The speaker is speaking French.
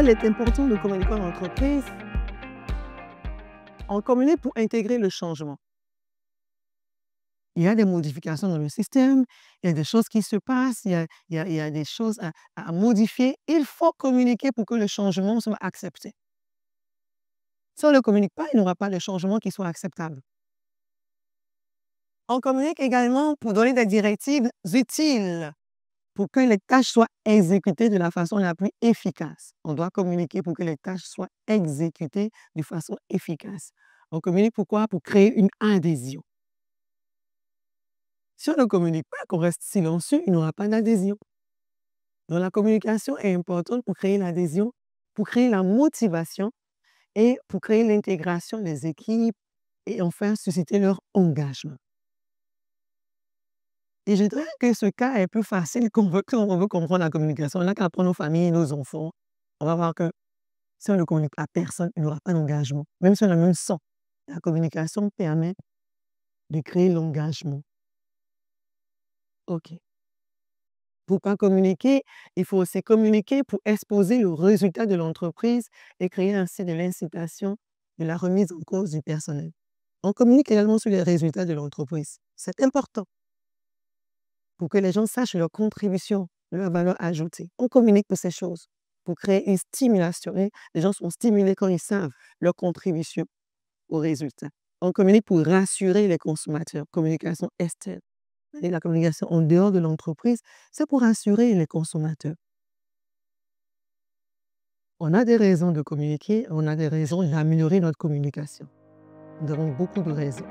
il est important de communiquer en entreprise? On communique pour intégrer le changement. Il y a des modifications dans le système, il y a des choses qui se passent, il y a des choses à modifier. Il faut communiquer pour que le changement soit accepté. Si on ne communique pas, il n'y aura pas de changement qui soit acceptable. On communique également pour donner des directives utiles pour que les tâches soient exécutées de la façon la plus efficace. On doit communiquer pour que les tâches soient exécutées de façon efficace. On communique pourquoi? Pour créer une adhésion. Si on ne communique pas, qu'on reste silencieux, il n'y aura pas d'adhésion. Donc la communication est importante pour créer l'adhésion, pour créer la motivation et pour créer l'intégration des équipes et enfin susciter leur engagement. Et je dirais que ce cas est plus facile quand on veut comprendre la communication. On n'a qu'à prendre nos familles et nos enfants. On va voir que si on ne communique à personne, il n'y aura pas d'engagement. Même si on a le même sang, la communication permet de créer l'engagement. OK. Pourquoi communiquer? Il faut aussi communiquer pour exposer le résultat de l'entreprise et créer ainsi de l'incitation de la remise en cause du personnel. On communique également sur les résultats de l'entreprise. C'est important pour que les gens sachent leur contribution, leur valeur ajoutée. On communique pour ces choses, pour créer une stimulation. Et les gens sont stimulés quand ils savent leur contribution aux résultats. On communique pour rassurer les consommateurs. Communication externe. Et la communication en dehors de l'entreprise, c'est pour rassurer les consommateurs. On a des raisons de communiquer, on a des raisons d'améliorer notre communication. Nous avons beaucoup de raisons.